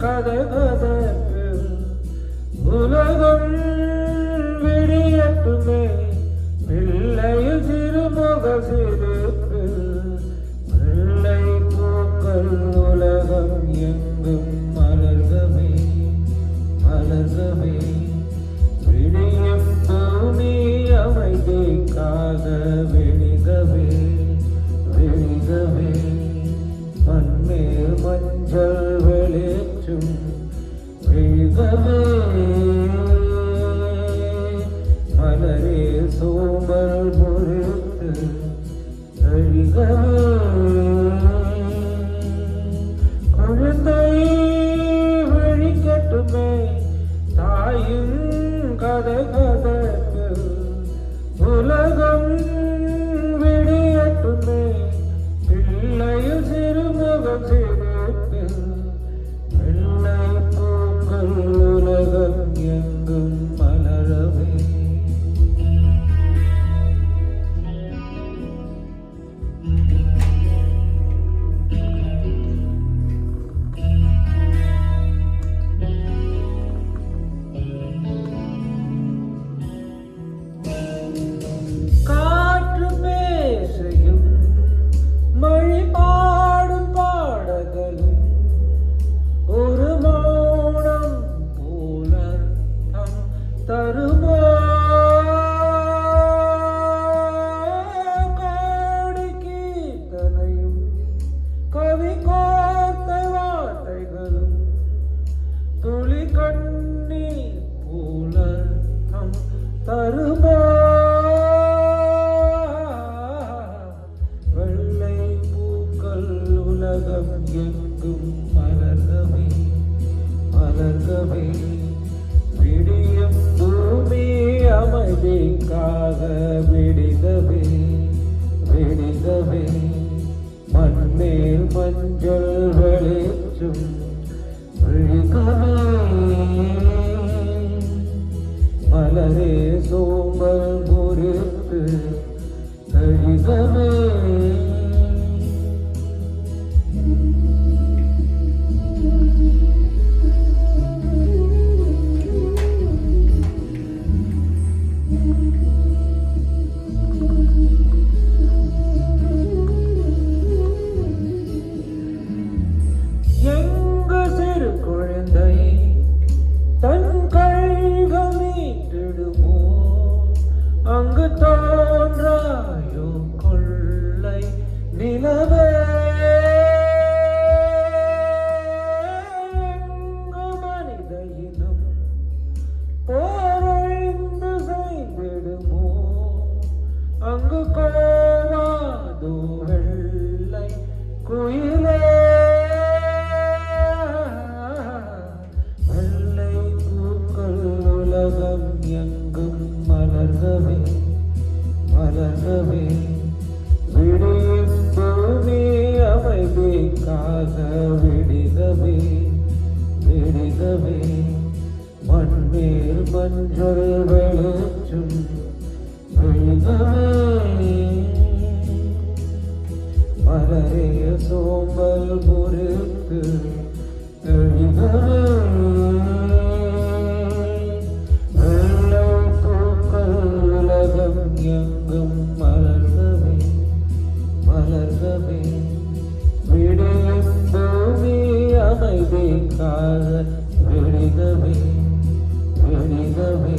கதை கதப்பு உலகம் விடியட்டுமே பிள்ளையில் சிறுமுக சிரிப்பு பிள்ளை பூக்கள் உலகம் எங்கும் மலர்கவே மலர்கவே விடியும் பூமி அமைதிக்காக விழிகவே விழிகவே மண்மேல் மஞ்சள் வெளிச்சும் விழிகவே மலரே சோம்பல் பொறுத்து அழிகவே குழந்தை விழிக்கட்டுமே தாயின் கதை கதப்பு உலகம் விடியட்டுமே பிள்ளையில் சிறுமுகம் சிரிப்பு வெள்ளை பூக்கள் உலகம் எங்கும் மலரவே மொழி பாடும் பாடல்களும் ஒரு மௌனம் போல தம் தருமோ கோடி கீர்த்தனையும் கவி கோர்த்த வார்த்தைகளும் துளி கண்ணீர் போல தம் தருமோ உலகம் எங்கும் மலர்கவே மலர்கவே விடியும் பூமி அமைதிக்காக விடிகவே விடிகவே மண்மேல் மஞ்சள் வெளிச்சும் விழிகவே மலரே சோம்பல் பொறுத்து அழிகவே தன் கைகள் நீட்டிடுமோ அங்கு தோன்றாயோ கொள்ளை நிலவே மனித இனம் போரழிந்து செய்திடுமோ அங்கு கோவாதோ வெள்ளை குயிலே உலகம் எங்கும் மலர்கவே மலர்கவே விடியும் பூமி அமைதிக்காக விடிகவே விடிகவே மண்மேல் மஞ்சள் வெளிச்சும் விழிகவே மலரே சோம்பல் பொறுத்து அழிகவே எங்கும் மலர்கவே மலர்கவே விடியும் பூமி அமைதிக்காக விழிகவே விழிகவே